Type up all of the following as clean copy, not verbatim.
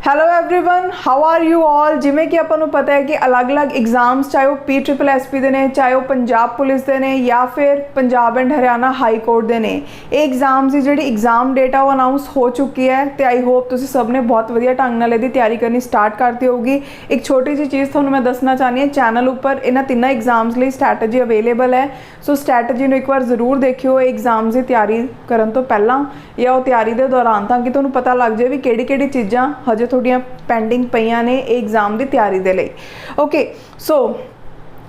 Hello everyone how are you all. जिमें कि ਆਪਾਂ ਨੂੰ ਪਤਾ ਹੈ ਕਿ ਅਲੱਗ-ਅਲੱਗ ਐਗਜ਼ਾਮਸ ਚਾਹੇ ਉਹ PSSB ਦੇ ਨੇ, ਚਾਹੇ ਉਹ ਪੰਜਾਬ ਪੁਲਿਸ ਦੇ ਨੇ ਜਾਂ ਫਿਰ Punjab and Haryana high court ਦੇ ਨੇ। ਇਹ ਐਗਜ਼ਾਮਸ ਦੀ ਜਿਹੜੀ ਐਗਜ਼ਾਮ ਡੇਟ ਆ ਉਹ ਅਨਾਉਂਸ ਹੋ ਚੁੱਕੀ ਹੈ ਤੇ ਆਈ ਹੋਪ ਤੁਸੀਂ ਸਭ ਨੇ ਬਹੁਤ ਵਧੀਆ ਢੰਗ ਨਾਲ ਇਹਦੀ ਤਿਆਰੀ ਕਰਨੀ ਸਟਾਰਟ ਕਰਤੀ ਹੋਊਗੀ। ਇੱਕ ਛੋਟੀ ਜਿਹੀ ਚੀਜ਼ ਤੁਹਾਨੂੰ ਮੈਂ ਦੱਸਣਾ ਚਾਹਨੀ ਹਾਂ, ਚੈਨਲ ਉੱਪਰ ਇਹਨਾਂ ਤਿੰਨਾਂ ਐਗਜ਼ਾਮਸ ਲਈ ਸਟ੍ਰੈਟਜੀ ਅਵੇਲੇਬਲ ਹੈ। ਸੋ ਸਟ੍ਰੈਟਜੀ ਨੂੰ ਇੱਕ ਵਾਰ ਜ਼ਰੂਰ ਦੇਖਿਓ ਐਗਜ਼ਾਮਸ ਦੀ ਤਿਆਰੀ ਕਰਨ ਤੋਂ ਪਹਿਲਾਂ ਜਾਂ ਉਹ ਤਿਆਰੀ ਦੇ ਦੌਰਾਨ, ਤਾਂ ਕਿ ਤੁਹਾਨੂੰ ਪਤਾ ਲੱਗ ਜਾਏ ਵੀ ਕਿਹੜੀ ਚੀਜ਼ਾਂ ਹਜੇ ਤੁਹਾਡੀਆਂ ਪੈਂਡਿੰਗ ਪਈਆਂ ਨੇ एग्जाम की तैयारी दे लई। ओके सो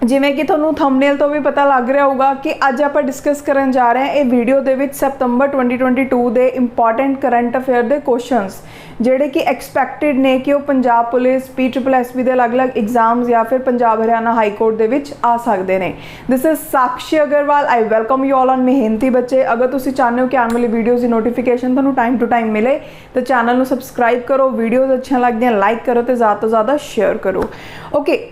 जिमें कि तुहानू थंबनेल तो भी पता लग रहा होगा कि अज आप डिस्कस करन जा रहे हैं। ये वीडियो दे विच सितंबर 2022 के इंपॉर्टेंट करंट अफेयर के क्वेश्चनस जिहड़े कि एक्सपैक्टेड ने कि वो पंजाब पुलिस PSSB के अलग अलग एग्जाम्स या फिर पंजाब हरियाणा हाई कोर्ट दे विच आ सकते हैं। This is Sakshi Agarwal. I welcome you all on मेहनती बच्चे। अगर तुसीं चाहते हो कि आने वाली वीडियोज़ की नोटिफिकेशन तुहानू टाइम टू टाइम मिले तो चैनल को सबसक्राइब करो, वीडियोज़ अच्छियां लगदियां लाइक करो तो ज़्यादा तो ज़्यादा शेयर करो। ओके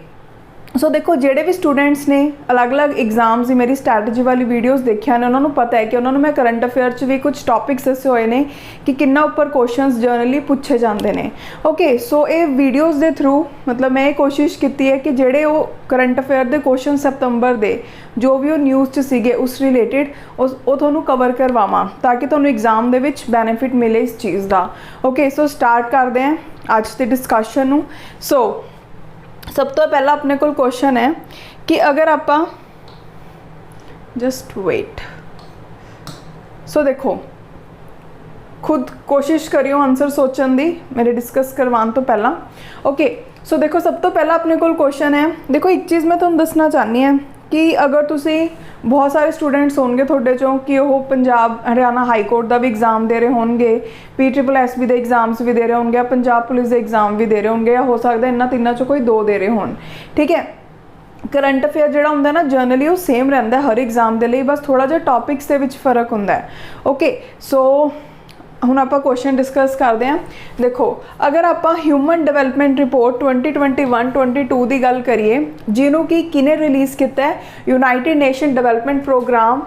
सो देखो ਜਿਹੜੇ भी स्टूडेंट्स ने अलग-अलग एग्जाम्स की मेरी स्ट्रैटेजी वाली वीडियोज़ देखिया ने उन्होंने पता है कि उन्होंने मैं करंट अफेयर च भी कुछ टॉपिक्स दसे हुए हैं कि किन्ना उपर क्वेश्चंस जनरली पूछे जाते हैं। ओके सो ये वीडियोज़ के थ्रू मतलब मैं ये कोशिश की है कि जेडे वो करंट अफेयर के क्वेश्चन सितंबर के जो भी वो न्यूज़ च सीगे उस रिलेटिड वो तुहानू कवर करवावां ताकि तुहानू एग्जाम दे विच बैनीफिट मिले इस चीज़ का। ओके सो स्टार्ट करते हैं अज के डिस्कशन नू। सो सब तो पहला अपने को क्वेश्चन है कि अगर आप जस्ट वेट सो देखो खुद कोशिश करियो आंसर सोचने की मेरे डिस्कस करवाने तो पहला। ओके सो देखो सब तो पहला अपने को क्वेश्चन है। देखो एक चीज़ मैं तुहानू दसना चाहनी है कि अगर तुसी बहुत सारे स्टूडेंट्स होंगे थोड़े चों कि वो पंजाब हरियाणा हाई कोर्ट का भी एग्जाम दे रहे होंगे, PSSB के एग्जाम्स भी दे रहे होंगे, पंजाब पुलिस के एग्जाम भी दे रहे होंगे, या हो सकता है इन्होंने तिनों चों कोई दो दे रहे होन। ठीक है, करंट अफेयर जो होंगे ना जनरली वो सेम रहता है हर एग्जाम के लिए, बस थोड़ा जिहा टॉपिक्स के विच फर्क होंदा है। ओके सो हुण आपां क्वेश्चन डिस्कस करते हैं। देखो अगर आप ह्यूमन डिवेलपमेंट रिपोर्ट 2021-22 की गल करिए जिन्हों कि किने रिलीज़ किया है, यूनाइटेड नेशन डिवेलपमेंट प्रोग्राम।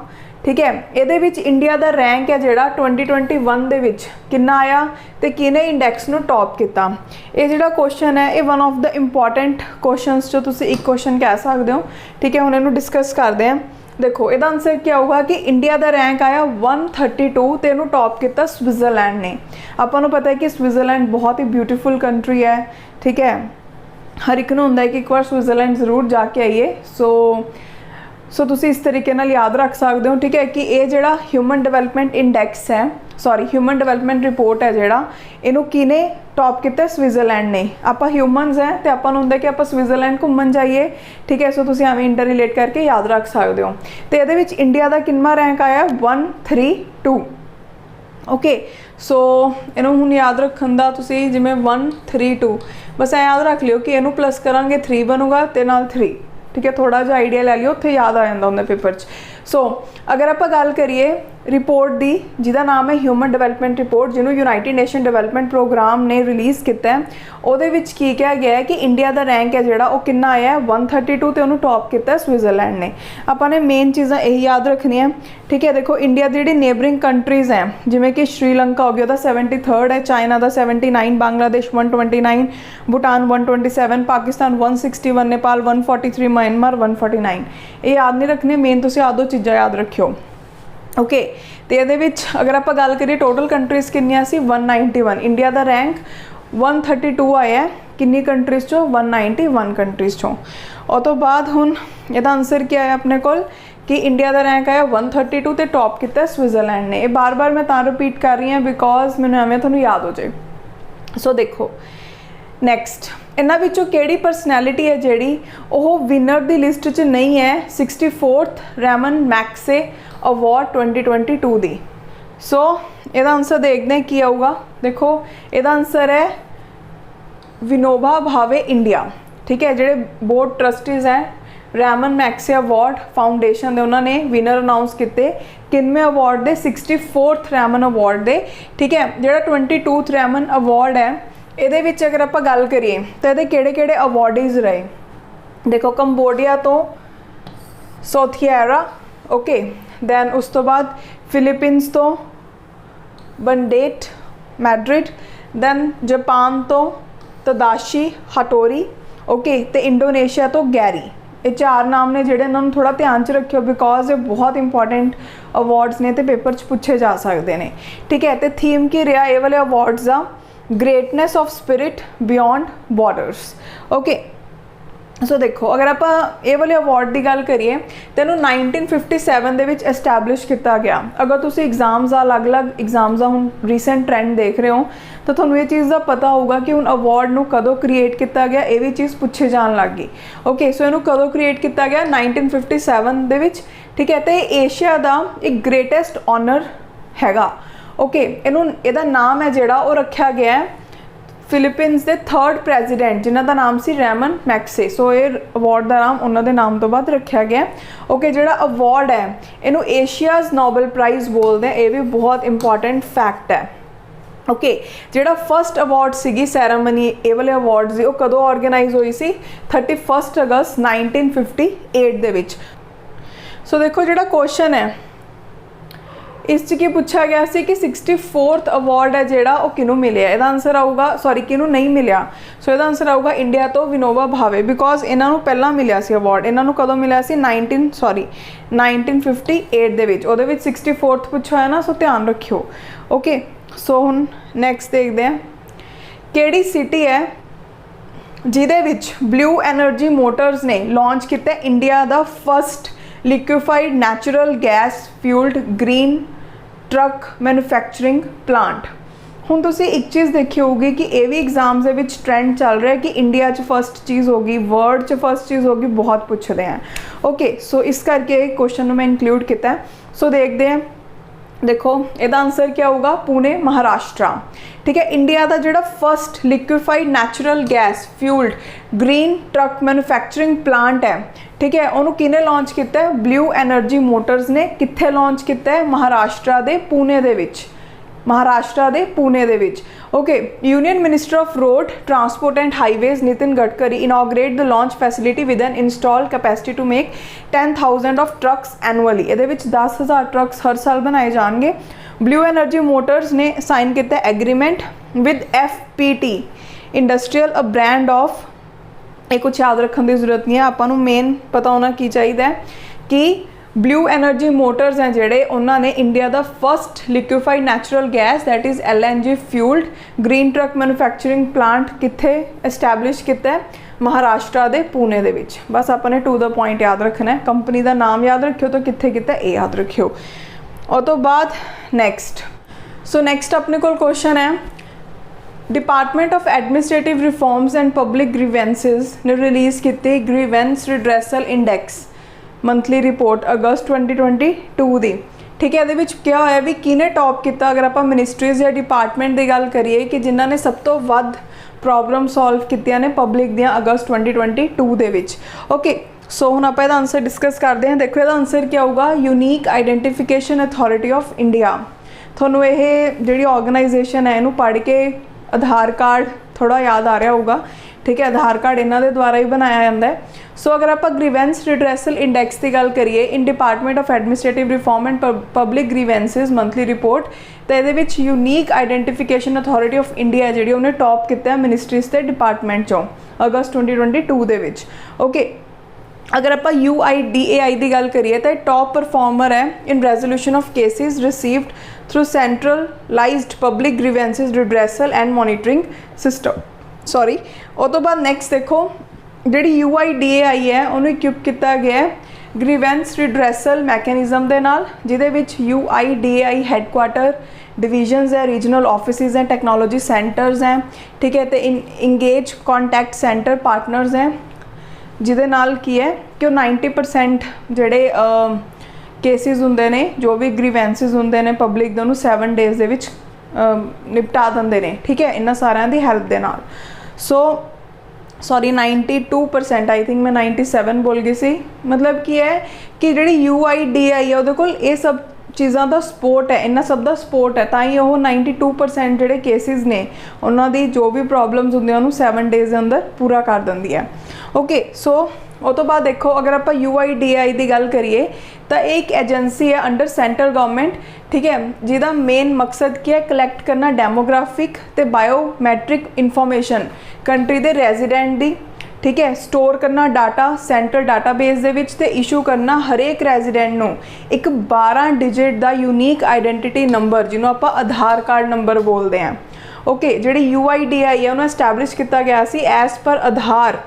ठीक है, ये इंडिया का रैंक है जोड़ा 2021 दे विच कितना आया तो किने इंडैक्स नू टॉप किया। ये जोड़ा क्वेश्चन है ये one of the important questions जो तुसी एक क्वेश्चन कह सकते हो। ठीक है, हुण इहनूं डिस्कस करते हैं। देखो ਇਹਦਾ आंसर क्या होगा कि इंडिया का रैंक आया 132 तो इन्हों टॉप किया स्विट्ज़रलैंड ने। आपको पता है कि स्विट्ज़रलैंड बहुत ही ब्यूटीफुल कंट्री है। ठीक है, हर एक नूं हुंदा है कि एक बार स्विट्ज़रलैंड जरूर जाके आइए। सो तुसी इस तरीके नाल याद रख सकते हो। ठीक है कि ये जिहड़ा ह्यूमन डिवेलपमेंट इंडैक्स है सॉरी ह्यूमन डिवेलपमेंट रिपोर्ट है जिहड़ा इनू किने टॉप किया स्विट्ज़रलैंड ने। आप ह्यूमनस हैं तो आपको होंगे कि आप स्विट्ज़रलैंड घूमन जाइए। ठीक है, सो तुसी एवें इंटर रिलेट करके याद रख सकते हो। तो ये इंडिया का कितना रैंक आया 132। ओके सो इनू हुण याद रखन दा तुसी जिवें 132 बस ऐ याद रख लियो कि इनू प्लस करांगे 3 बनूगा ते नाल 3। ठीक है, थोड़ा जा आइडिया लै लियो, उत्थे याद आ जाता होंगे पेपर च। सो अगर आप गल करिए रिपोर्ट की जिसका नाम है ह्यूमन डिवेलपमेंट रिपोर्ट जिन्हों यूनाइटेड नेशन डिवेलपमेंट प्रोग्राम ने रिलीज़ किया है, ਉਹਦੇ ਵਿੱਚ ਕੀ ਕਿਹਾ ਗਿਆ है कि इंडिया का रैंक है जोड़ा वो कितना आया है 132 तो उन्होंने टॉप किया स्विट्ज़रलैंड ने। आपने मेन चीज़ा यही याद रखनिया। ठीक है, देखो इंडिया की जी नेबरिंग कंट्रीज़ हैं जिमें कि श्रीलंका हो गया 73rd है, चाइना का 79, बांग्लादेश 129, भूटान 127, पाकिस्तान 161, नेपाल 143, म्यांमार 149। ये याद नहीं रखने, मेन तुम आ दो चीज़ा याद रखियो। ओके तो ये अगर आप गल करिए टोटल कंट्रीज़ किनिया सी 191, इंडिया का रैंक 132 आया है किन्नी कंट्रीज़ चो 191 कंट्रीज़ चो। और तो बाद हुण इसदा आंसर क्या है अपने को कि इंडिया का रैंक आया 132 तो टॉप किया स्विट्ज़रलैंड ने। ये बार बार मैं तां रिपीट कर रही हूँ बिकॉज मैंने एवें तुहानूं याद हो जाए। सो देखो नैक्सट इन्हां विचों किहड़ी परसनैलिटी है जिहड़ी वो विनर की लिस्ट च नहीं है 64th रैमन मैग्से अवार्ड 2022 दी। सो ਇਹਦਾ आंसर देखते हैं की आऊगा। देखो ਇਹਦਾ आंसर है विनोबा भावे इंडिया। ठीक है, ਜਿਹੜੇ बोर्ड ट्रस्टीज़ हैं रैमन मैग्से अवार्ड फाउंडेशन के उन्होंने विनर अनाउंस किए किनवें अवार्ड के 64th रैमन अवार्ड के। ठीक है, जो 22th रैमन अवार्ड है ये अगर आप गल करिए तो ये किहड़े अवार्डीज़ रहे। देखो कंबोडिया तो सोथिएरा। ओके दैन उस तो बाद फिलीपींस तो बंडेट मैड्रिड, दैन जापान तो तदाशी हटोरी, ओके, तो इंडोनेशिया तो गैरी। ये 4 नाम ने जिहड़े इन्हां नूं थोड़ा ध्यान च रखियो बिकॉज ये बहुत इंपॉर्टेंट अवार्ड्स ने तो पेपर च पूछे जा सकते हैं, ठीक है। तो थीम की रहा ये वाले अवार्ड्स का greatness of spirit beyond borders, okay. So देखो अगर आप ये वाले अवार्ड की गल करिए तो इन्हूं 1957 दे विच एस्टैबलिश किया गया। अगर तुसी एग्जाम्स अलग अलग एग्जाम्स का हुण रीसेंट ट्रेंड देख रहे हो तो तुहानूं ये चीज़ का पता होगा कि हुण अवार्ड नूं कदों क्रिएट किया गया, ये भी चीज़ पूछे जान लग गई, ओके। सो इनू कदों क्रिएट किया गया 1957 दे विच, ठीक है। तो एशिया का एक ग्रेटेस्ट ऑनर हैगा, ओके। इनू इहदा नाम है जिहड़ा वो रखा गया है फिलीपीनस के 3rd प्रेजिडेंट जिन्हों का नाम से रैमन मैक्से। सो ये अवार्ड का नाम उन्होंने नाम तो बाद रखा गया, ओके। जोड़ा अवार्ड है इनू एशियाज नोबल प्राइज़ बोलते हैं, ये भी बहुत इंपॉर्टेंट फैक्ट है, ओके। जोड़ा फर्स्ट अवार्ड सी सैरामनी ये वाले अवार्ड की कदों ऑर्गेनाइज हुई सी 31 अगस्त 1958 दे विच। सो देखो जोड़ा क्वेश्चन है इस की पूछा गया सी कि 64th अवार्ड है जोड़ा वो किनू मिले, इसका आंसर आऊगा सॉरी किनू नहीं मिला। सो इसका आंसर आऊगा इंडिया तो विनोबा भावे बिकॉज इन्हों पहला मिला सी अवार्ड, इन्हों कदों मिला सी 1958 दे विच, उहदे विच 64th पूछा है ना, सो ध्यान रखियो, ओके। सो हुण नैक्सट देखते हैं किहड़ी सिटी है जिहदे विच ब्लू एनर्जी मोटर्स ने लॉन्च किया इंडिया का first liquefied natural gas fuelled green truck manufacturing plant. हुण तुसीं एक चीज़ देखी होगी कि ये भी एग्जाम्स के ट्रेंड चल रहा है कि इंडिया च फर्स्ट चीज़ होगी, वर्ल्ड च फर्स्ट चीज़ होगी, बहुत पूछते हैं, ओके। सो इस करके क्वेश्चन मैं इंक्लूड किया है। सो देखते हैं, देखो इसका आंसर क्या होगा पुणे महाराष्ट्र, ठीक है। इंडिया का जोड़ा first liquefied natural gas fuelled green truck manufacturing plant है, ठीक है, उन्होंने किने लॉन्च किया है ब्लू एनर्जी मोटर्स ने। कित्थे लॉन्च किया है महाराष्ट्र के पुणे दे विच, महाराष्ट्र के पुणे दे विच, okay. Union minister of road transport and highways Nitin Gadkari inaugurate the launch facility with an install capacity to make 10,000 of trucks annually. ये 10,000 ट्रक्स हर साल बनाए जाएंगे। ब्लू एनर्जी मोटर्स ने साइन किया agreement with FPT industrial a brand of, ये कुछ याद रखने की जरूरत नहीं है, आपको मेन पता होना की चाहिए कि ब्लू एनर्जी मोटर्स हैं जोड़े उन्होंने इंडिया का first liquefied natural gas that is LNG fuelled green truck manufacturing plant कित्थे एस्टैबलिश किया है महाराष्ट्र के पुणे दे विच। बस आपने टू द पॉइंट याद रखना है, कंपनी का नाम याद रखियो तो कित्थे किया ये याद रखियो। और तो बाद नैक्सट, सो नैक्सट अपने को क्वेश्चन है department of administrative reforms and public grievances ने रिलीज़ की grievance redressal index monthly report August 2022 दी, ठीक है। ये क्या होया भी किने टॉप किया, अगर आप मिनिस्ट्रीज या डिपार्टमेंट की गल करिए कि जिन्हों ने सब तो वध प्रॉब्लम सॉल्व कीतियां ने पब्लिक दियां अगस्त 2022 दे विच, ओके। सो हुण आपां इहदा आंसर डिस्कस करते हैं। देखो इहदा आंसर क्या होगा unique identification authority of India. थोनू ये जिहड़ी ऑर्गेनाइजेशन है इनू पढ़ के आधार कार्ड थोड़ा याद आ रहा होगा, ठीक है, आधार कार्ड इन्हों के द्वारा ही बनाया जाता है। सो अगर आप ग्रीवेंस रिड्रेसल इंडेक्स की गल करिए in department of administrative reform and public grievances monthly report, तो ये unique identification authority of India जी उन्हें टॉप किया मिनिस्ट्रीज के डिपार्टमेंट चों अगस्त 2022 दे विच, ओके। अगर आप UIDAI की गल करिए तो टॉप परफॉर्मर है in resolution of cases received through centralized public grievances redressal and monitoring system, sorry. और तो बाद नैक्सट देखो जी UIDAI है उन्होंने इक्विप किया गया है ग्रीवेंस रिड्रेसल मैकेनिज्म के नाल, जिहदे विच UIDAI हैडकुआटर डिविजन्स है, रीजनल ऑफिसिस हैं, टेक्नोलॉजी सेंटर्स हैं, ठीक है, तो इंगेज कॉन्टैक्ट सेंटर पार्टनर्स हैं, जिहदे नाल की है कि 90% जिहड़े केसिस हुंदे ने जो भी ग्रीवेंसिस हुंदे ने पब्लिक दे उन्हूं 7 डेज़ दे विच निपटा दिंदे ने, ठीक है, इन्हां सारिਆਂ ਦੀ हेल्प दे नाल। सो सॉरी 92% आई थिंक मैं 97 बोल गई सी, मतलब की है कि जी UIDAI है वो कोल ये सब चीज़ों का सपोर्ट है, इन्ना सब का सपोर्ट है, ताई वो 92% जोड़े केसिस ने उन्होंने जो भी प्रॉब्लम्स होंगे उन्होंने 7 डेज़ के अंदर पूरा कर देंदी है, ओके। सो उस तो बाद देखो अगर आप UIDAI की गल करिए तो एक एजेंसी है अंडर सेंट्रल गवर्नमेंट, ठीक है, जिसका मेन मकसद क्या है, कलैक्ट करना डेमोग्राफिक तो बायोमैट्रिक इन्फॉर्मेशन कंट्री के रेजिडेंट की, ठीक है, स्टोर करना डाटा सेंट्रल डाटाबेस दे विच ते इशू करना हरेक रेजिडेंट नूं एक 12 डिजिट का यूनीक आइडेंटिटी नंबर जिन्हों आप आधार कार्ड नंबर बोलते हैं। ओके, जिहड़ी UIDAI है उन्हें एस्टैबलिश किया गया सी एज पर Aadhaar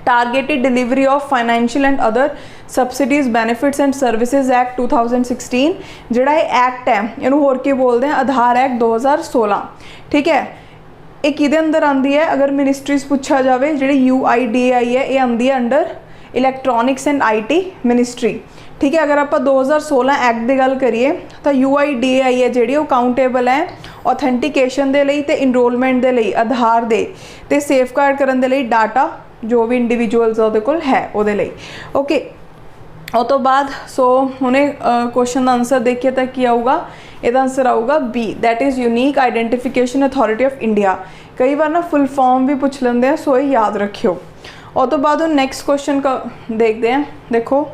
targeted delivery of financial and other subsidies benefits and services act 2016, जिहड़ा ये एक्ट है इनू होर की बोलते हैं आधार एक्ट 2016, ठीक है। ये किहदे अंदर आंदी है, अगर मिनिस्ट्रीज पूछा जाए जिहड़ी UIDAI है ये आंदी है under electronics and IT ministry, ठीक है। अगर आप 2016 एक्ट की गल करिए तो UIDAI है जिहड़ी अकाउंटेबल है ऑथेंटिकेशन दे लई ते इनरोलमेंट दे लई आधार दे ते सेफगार्ड करन दे लई डाटा जो भी इंडिविजुअल्स उहदे कोल है उहदे लई। ओके, उस तो बाद सो उन्हें क्वेश्चन का आंसर देखिए तो की आऊगा, इसका आंसर आऊगा B, that is unique identification authority of India. कई बार ना फुल फॉर्म भी पूछ लेंगे हैं, सो ये याद रखियो। उस तो बाद नैक्सट क्वेश्चन का देखते हैं। देखो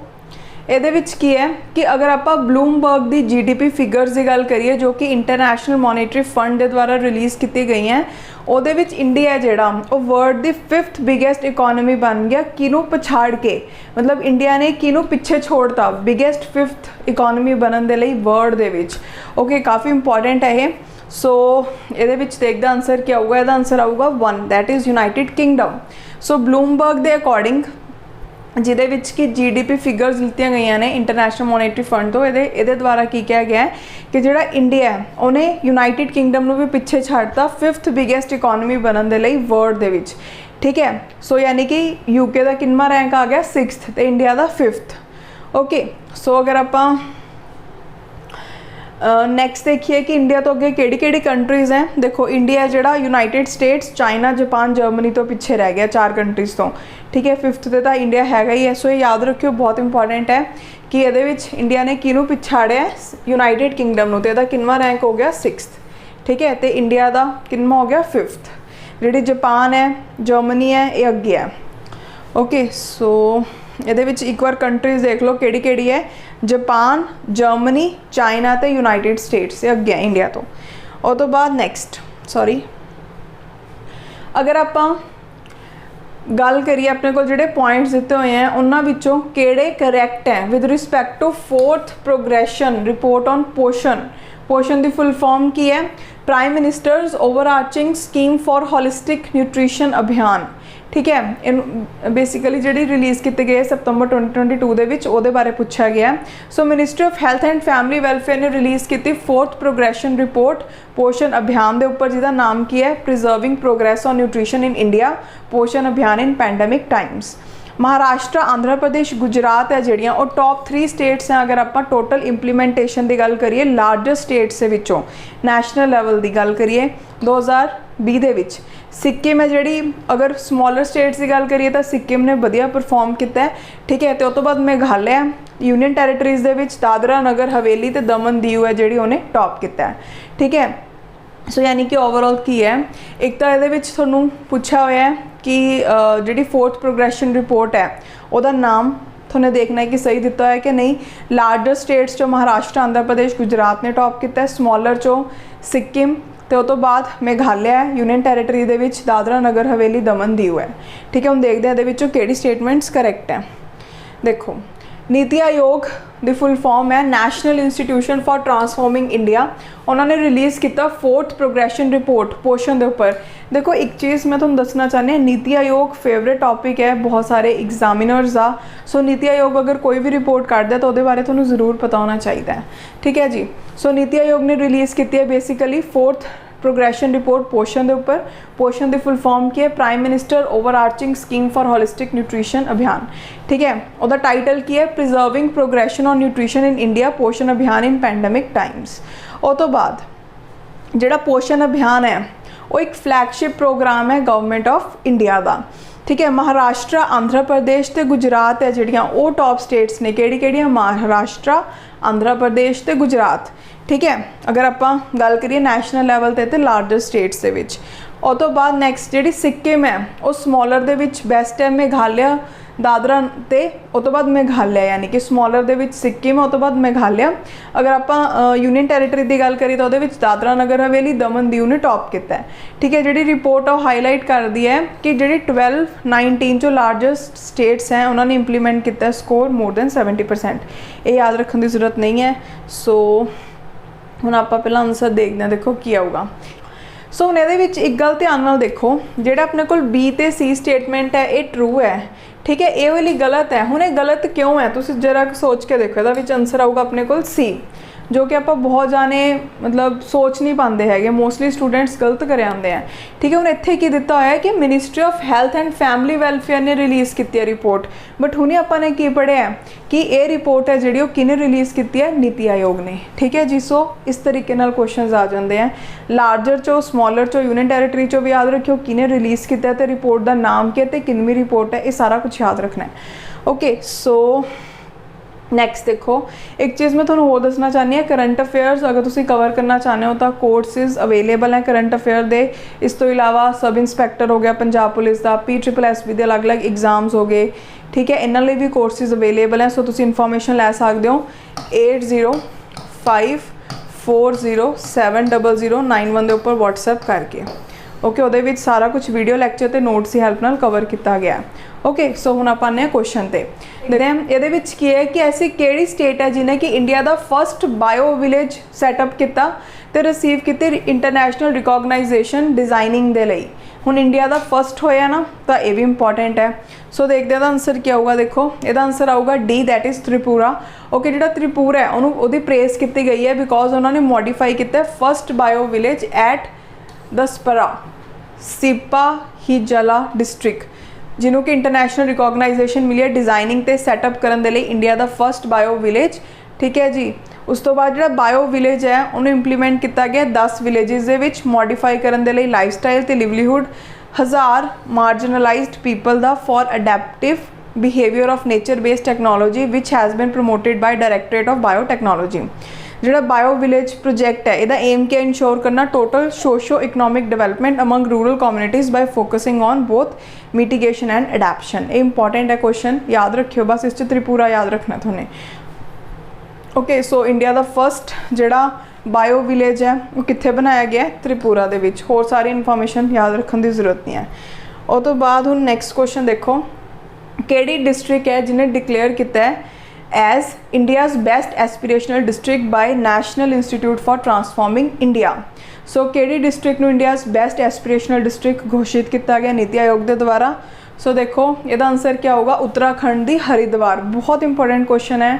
ਇਹਦੇ ਵਿੱਚ ਕੀ ਹੈ कि अगर आप ब्लूमबर्ग की GDP फिगर्स की गल करिए जो कि इंटरनेशनल मॉनेटरी फंड के द्वारा रिलीज़ की गई हैं, ਉਹਦੇ ਵਿੱਚ इंडिया है जोड़ा वो वर्ल्ड की 5th बिगेस्ट इकोनॉमी बन गया, किनू पछाड़ के, मतलब इंडिया ने किनू पिछे छोड़ता बिगेस्ट 5th इकोनॉमी बनने के लिए वर्ल्ड दे विच। ओके, काफ़ी इंपॉर्टेंट है ये। सो ये देखते आंसर क्या आऊगा, इसका आंसर आऊगा 1, that is United Kingdom. So Bloomberg के अकॉर्डिंग जिहदे विच कि GDP फिगर्स लित्तियां गई ने इंटरनेशनल मॉनेटरी फंड तो ये द्वारा की कहा गया है कि जिहड़ा इंडिया है उन्हें यूनाइटेड किंगडम नूं भी पिछे छड्डता 5th बिगेस्ट इकोनॉमी बनने के लिए वर्ल्ड दे विच, ठीक है। सो यानी कि UK का कितना रैंक आ गया 6th तो इंडिया का 5th। ओके, सो अगर आपां नैक्सट देखिए कि इंडिया तो अगे किहड़ी कंट्रीज़ हैं। देखो इंडिया जिहड़ा United states, China, Japan, Germany तो पिछे रह गया 4 कंट्रीज़ तो, ठीक है। 5th ते तां इंडिया हैगा ही है। सो ये याद रखियो, बहुत इंपॉर्टेंट है कि ये इंडिया ने किनू पिछाड़िया है, यूनाइटेड किंगडम नूं, ते इहदा किनवा रैंक हो गया 6th, ठीक है। तो इंडिया का किनवा हो गया 5th। जिहड़ी जापान है, जर्मनी है, ये अगे है। ओके, सो ये एक बार कंट्रीज़ देख लो किहड़ी है, जापान, जर्मनी, चाइना तो यूनाइटेड स्टेट्स से अगे इंडिया तो। और तो बाद नैक्सट अगर आप गल करिए अपने को जिहड़े पॉइंट्स दिते हुए हैं उन्हां विचों किहड़े करैक्ट हैं with respect to 4th progression report on Poshan की फुल फॉर्म की है, prime ministers overarching scheme for holistic nutrition Abhiyan, ठीक है। इन बेसिकली जी रिलीज़ किए गए सितंबर 2022 के वो बारे पूछा गया। सो ministry of health and family welfare ने रिलीज़ की 4th प्रोग्रेशन रिपोर्ट पोषण अभियान के उपर, जिसका नाम की है preserving progress on nutrition in India Poshan Abhiyaan in pandemic times. Maharashtra, Andhra Pradesh, Gujarat है जिहड़ियां और टॉप 3 स्टेट्स हैं। अगर आप टोटल इंप्लीमेंटेशन की गल करिए लार्जेस्ट स्टेट्स के विचों नैशनल लैवल की गल करिए 2020 दे विच सिक्किम है जिहड़ी, अगर स्मॉलर स्टेट्स की गल करिए तो सिक्किम ने वधिया परफॉर्म किया है, ठीक है। तो बाद मेघालय, यूनियन टैरेटरीज़ दे विच दादरा नगर हवेली तो दमन दीव है जिहड़ी उन्हें टॉप किया है, ठीक है। सो यानी कि ओवरऑल की है, एक तो ये थोनू पूछा हुआ है कि जी 4th प्रोग्रेशन रिपोर्ट है वह नाम थोड़े देखना है कि सही दिता है कि नहीं। लार्जेस्ट स्टेट्स चो महाराष्ट्र, आंध्र प्रदेश, गुजरात ने टॉप किया है, स्मॉलर चो सिक्किम तो उस तो बाद मेघालय है, यूनियन टैरेटरी दे विच दादरा नगर हवेली दमन दीव है, ठीक है। हम देखते हैं ये किहड़ी स्टेटमेंट्स करैक्ट है। देखो नीति आयोग की फुल फॉर्म है national institution for transforming India, उन्होंने रिलीज़ किया 4th प्रोग्रेशन रिपोर्ट पोषण के उपर। देखो एक चीज़ मैं तुहानूं दसना चाहती, नीति आयोग फेवरेट टॉपिक है बहुत सारे एग्जामिनर्स का। सो नीति आयोग अगर कोई भी रिपोर्ट काटता तो वो बारे तुहानूं जरूर पता होना चाहिए, ठीक है जी। सो नीति आयोग ने रिलीज़ की है बेसिकली 4th प्रोग्रेशन रिपोर्ट पोषण के उपर। पोषण की फुल फॉर्म की है prime minister overarching scheme for holistic nutrition Abhiyan, ठीक है। उसका टाइटल की है preserving progression on nutrition in India Poshan Abhiyaan in pandemic times. उस तो बाद जिहड़ा पोषण अभियान है वो एक फ्लैगशिप प्रोग्राम है गवर्नमेंट ऑफ इंडिया का, ठीक है। महाराष्ट्र, आंध्र प्रदेश तो गुजरात है जिहड़ियां वो टॉप स्टेट्स ने, किहड़ियां महाराष्ट्र, आंध्र प्रदेश तो गुजरात, ठीक है। अगर आप गल करिए नैशनल लैवल ते लार्जेस्ट स्टेट्स के। उस तो बाद नैक्सट जी सिक्किम है वो स्मॉलर दे विच बेस्ट है, मेघालय दादरा ते उस तो बाद मेघालय, यानी कि समॉलर दे विच सिक्किम, उस तो बाद मेघालय। अगर आप यूनियन टैरेटरी की गल करिए तो वो दादरा नगर हवेली दमन दीव ने टॉप किया है। ठीक है, जी रिपोर्ट आ हाईलाइट करती है कि जी 12-19 जो लार्जेस्ट स्टेट्स हैं उन्होंने इंप्लीमेंट किया स्कोर मोर दैन 70%। ये याद रखने की जरूरत नहीं है। सो हुण आपां पहला आंसर देखते हैं, देखो की आऊगा। सो हुण ये एक गल ध्यान नाल देखो, जिहड़ा अपने कोल बी ते सी स्टेटमेंट है ये ट्रू है। ठीक है, ये वाली गलत है। हुण ये गलत क्यों है, तुसीं जरा सोच के देखो। इहदा आंसर आऊगा अपने कोल सी, जो कि आप बहुत जाने मतलब सोच नहीं पाते हैं, मोस्टली स्टूडेंट्स गलत कर आते हैं। ठीक है, हुण इत्थे की दिता होया है कि ministry of health and family welfare ने रिलीज़ की है रिपोर्ट, बट हुणे आपां की पढ़िया कि ये रिपोर्ट है जी किने रिलीज़ की है, नीति आयोग ने। ठीक है जी, सो इस तरीके नाल क्वेश्चन आ जाते हैं। लार्जर चो, समॉलर चो, यूनियन टैरेटरी चो भी याद रखियो किने रिलीज़ किया तो रिपोर्ट का नाम क्या है, किनवी रिपोर्ट है, ये सारा कुछ याद रखना है। ओके, सो नैक्सट देखो, एक चीज़ मैं थोड़ा होर दसना चाहनी है, करंट अफेयर्स अगर तुम कवर करना चाहते हो तो कोर्सिज अवेलेबल हैं करंट अफेयर दे। इस तो इलावा सब इंस्पैक्टर हो गया पंजाब पुलिस का, PSSB के अलग अलग एग्जाम्स हो गए। ठीक है, इन्होंने लिए भी कोर्सिज अवेलेबल हैं। सो तुम इन्फॉर्मेशन लै सकते हो 8054070091 के उपर व्हाट्सएप करके। ओके, वो सारा कुछ वीडियो लैक्चर तो नोट्स की हेल्प नाल कवर किया गया। ओके, सो हुण आपां आने क्वेश्चन ते देखते हैं ये की है कि ऐसी केड़ी स्टेट है जिन्हें कि इंडिया का फर्स्ट बायो विलेज सैटअप किया तो रिसीव की इंटरनेशनल रिकॉगनाइजेशन डिजाइनिंग दे लई। हुण इंडिया का फर्स्ट होया ना, तो ये भी इंपॉर्टेंट है। सो देखते हैं आंसर क्या होगा। देखो यदा आंसर आऊगा D, that is Tripura. Okay, जो त्रिपुरा है उन्होंने प्रेस की गई है बिकॉज उन्होंने मॉडिफाई किया first bio village at Daspara Sepahijala district, जिन्हों की इंटरनेशनल रिकॉगनाइजेशन मिली है डिजाइनिंग ते सैटअप करने के लिए इंडिया का फर्स्ट बायो विलेज। ठीक है जी, उस तो बाद जो बायो विलेज है उन्होंने इंप्लीमेंट किया गया 10 विलेजेस के मॉडिफाई करने के लिए लाइफ स्टाइल तो लिवलीहुड 1000 मार्जिनलाइज्ड पीपल का for adaptive behaviour of nature based technology which has been promoted by directorate of biotechnology. जो बायो विलेज प्रोजैक्ट है यदा एम क्या इंश्योर करना total socio economic development among rural communities by focusing on both mitigation and adaptation. ये important है question, याद रखियो बस, इस त्रिपुरा याद रखना थोने। ओके, सो इंडिया का फर्स्ट जोड़ा बायो विलेज है वो कित्थे बनाया गया है, त्रिपुरा दे विच। होर सारी इन्फॉर्मेशन याद रखने की जरूरत नहीं है। उस तो बाद हुण नैक्सट क्वेश्चन देखो, केड़ी डिस्ट्रिक्ट है जिन्हें डिक्लेयर किया है as India's best aspirational district by national institute for transforming India. So केड़ी डिस्ट्रिक्ट नूं इंडियाज़ बेस्ट एस्पिरेशनल डिस्ट्रिक्ट घोषित किया गया नीति आयोग के द्वारा। सो देखो यदा आंसर क्या होगा, उत्तराखंड दी हरिद्वार। बहुत इंपॉर्टेंट क्वेश्चन है,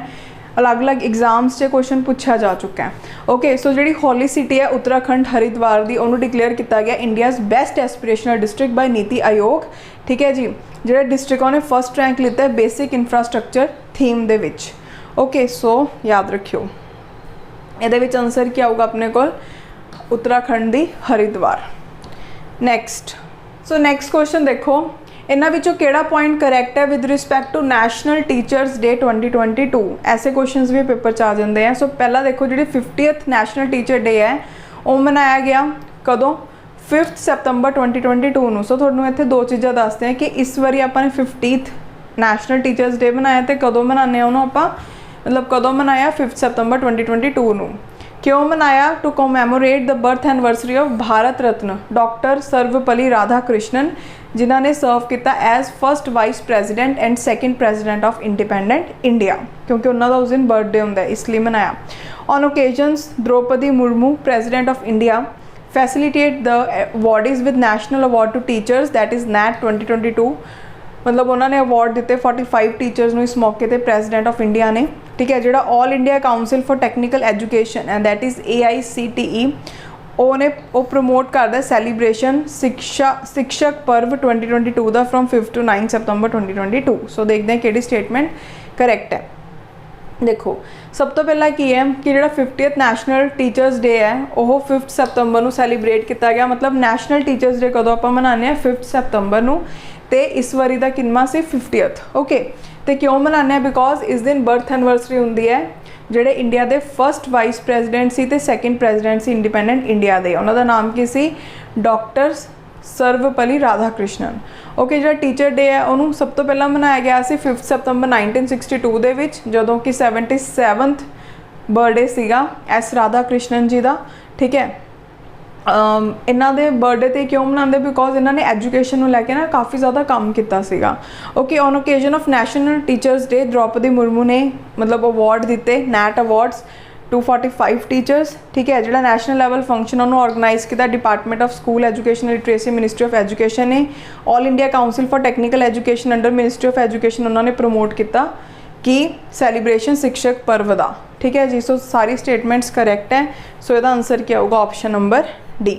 अलग अलग एग्जाम्स से क्वेश्चन पूछा जा चुका है। ओके, सो जी हॉली सिटी है उत्तराखंड हरिद्वार दी, उन्होंने डिक्लेयर किया गया India's best aspirational district bye NITI Aayog. ठीक है जी, जो डिस्ट्रिक्टों ने फर्स्ट रैंक लिता है बेसिक इंफ्रास्ट्रक्चर थीम दे विच। ओके, सो याद रखियो ये आंसर क्या होगा अपने को, उत्तराखंड दी Haridwar. Next, so next question देखो, इन्हों विचों केड़ा पॉइंट करैक्ट है with respect to national teachers day 2022। ऐसे क्वेश्चंस भी पेपर च आ जाते हैं। सो पहला देखो जी 50th नैशनल टीचर डे है वो मनाया गया कदों, 5 सितंबर 2022 नूं। सो तुहानूं इत्थे दो चीज़ां दसते हैं कि इस बारी आपां 50th नैशनल टीचर्स डे मनाया तो कदों मनाने उन्होंने आपां मतलब कदों मनाया 5 सितंबर 2022 नूं। क्यों मनाया, to commemorate the birth anniversary of Bharat Ratna doctor Sarvepalli Radhakrishnan, जिन्हों ने सर्व किया as first vice president and second president of independent India, क्योंकि उन्होंने उस दिन बर्थडे होंदा है इसलिए मनाया। On occasions Droupadi Murmu president of India facilitate the awardees with national award to teachers that is NAT 2022। मतलब उन्होंने अवार्ड दिते 45 टीचर्स नूं इस मौके पर प्रेजिडेंट ऑफ इंडिया ने। ठीक है, जो all India council for technical education and that is AICTE उन्हें वो प्रमोट करता सैलीब्रेशन शिक्षक पर्व 2022 का फ्रॉम 5 to 9 सितंबर 2022। सो देखते हैं कि स्टेटमेंट करैक्ट है। देखो सब तो पहला की है कि जो 50th नैशनल टीचर्स डे है वह 5 सितंबर को सैलीब्रेट किया गया। मतलब नैशनल टीचर्स डे कदों आप मनाने 5 सितंबर को, तो इस बारी का किन्ना से 50th। ओके, तो क्यों मनाने बिकॉज इस दिन बर्थ एनिवर्सरी होंगी है जोड़े इंडिया के फर्स्ट वाइस प्रेजिडेंट सी ते सैकेंड प्रेजिडेंट सी इंडिपेंडेंट इंडिया के, उन्होंने नाम की सी डॉक्टर सर्वपल्ली राधाकृष्णन। ओके जो टीचर डे है उन्होंने सब तो पहला मनाया गया सी 5 सितंबर 1962 ਦੇ ਵਿੱਚ ਜਦੋਂ कि 77th बर्थडे ਸੀਗਾ एस राधा कृष्णन जी का। ठीक है, इन्हों के बर्थडे तो क्यों मनाते बिकॉज इन्होंने एजुकेशन को लैके ना काफ़ी ज़्यादा काम किया सीगा। Okay, on occasion of national teachers day Draupadi Murmu ने मतलब अवार्ड दिते नैट अवार्ड्स 245 टीचर्स। ठीक है, जो नैशनल लैवल फंक्शन उन्होंने ऑर्गेनाइज किया department of school education literacy ministry of education ने। All India council for technical education under ministry of education उन्होंने प्रमोट किया कि सैलीब्रेशन शिक्षक पर्व का। ठीक है जी, सो सारी स्टेटमेंट्स करैक्ट है। सो इसका आंसर क्या होगा, ऑप्शन नंबर डी।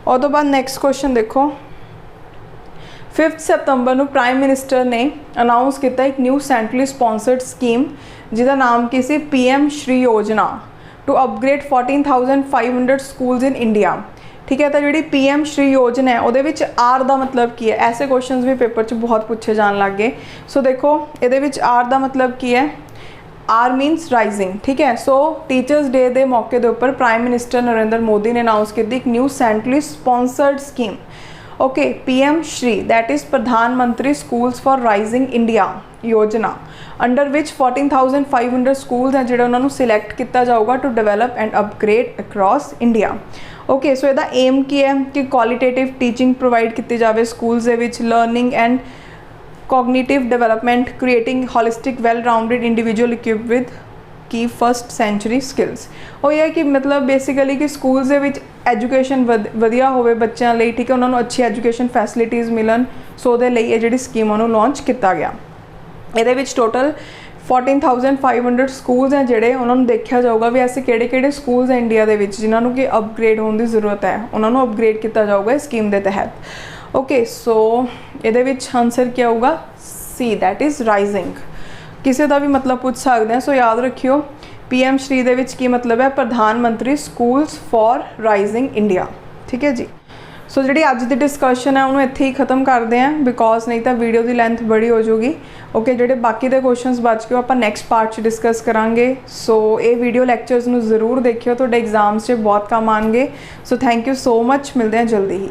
और तो बाद नैक्सट क्वेश्चन देखो, 5 सितंबर को प्राइम मिनिस्टर ने अनाउंस किया एक न्यू सेंट्रली स्पॉन्सर्ड स्कीम जिसका नाम की सी PM Shri Yojana to upgrade 14,500 schools in India. ठीक है, तो जी PM श्री योजना है वो आर का मतलब की है, ऐसे क्वेश्चन भी पेपर च बहुत पूछे जान लग गए। सो देखो ये आर का मतलब की है, आर मीनस राइजिंग। ठीक है, सो टीचर्स डे के मौके के उपर प्राइम मिनिस्टर नरेंद्र मोदी ने अनाउंस की एक new centrally sponsored scheme. Okay, PM Shri that is प्रधानमंत्री स्कूल्स फॉर राइजिंग इंडिया योजना अंडर विच 14,500 स्कूल्स हैं जो उन्होंने सिलैक्ट किया जाऊगा to develop and upgrade across India. Okay, so इसका एम की है कि क्वालिटेटिव टीचिंग प्रोवाइड की जाए स्कूल्स दे विच, learning and cognitive development, creating holistic well rounded individual equip with की फर्स्ट सेंचुरी स्किल्स। वो ये है कि मतलब बेसिकली कि स्कूल्स दे विच एजुकेशन वधिया होवे बच्चों लिए। ठीक है, उन्होंने अच्छी एजुकेशन फैसिलिटीज़ मिलन, सो दे लई ये जिहड़ी स्कीम उन्होंने लॉन्च किया गया। ये विच टोटल 14,500 स्कूल्स हैं जिहड़े उन्होंने देखा जाऊगा भी ऐसे किहड़े स्कूल्स हैं इंडिया के जिन्होंने कि अपग्रेड होने की जरूरत है, उन्होंने अपग्रेड किया जाऊगा इस स्कीम के तहत। ओके, सो ये आंसर क्या होगा, सी दैट इज़ राइजिंग। किसी का भी मतलब पूछ सकते हैं, सो याद रखियो PM श्री दे विच की मतलब है प्रधानमंत्री स्कूल्स फॉर राइजिंग इंडिया। ठीक है जी, सो जी अज की डिस्कशन है उन्होंने इत्थे ही खत्म करते हैं बिकॉज नहीं तो वीडियो की लेंथ बड़ी हो जाएगी। ओके, जोड़े बाकी के क्वेश्चंस बच गए आप नैक्सट पार्ट डिस्कस करांगे। सो ये वीडियो लैक्चर्स जरूर देखियो, तो एग्जाम्स से बहुत काम आएंगे। So thank you so much, मिलते हैं जल्दी ही।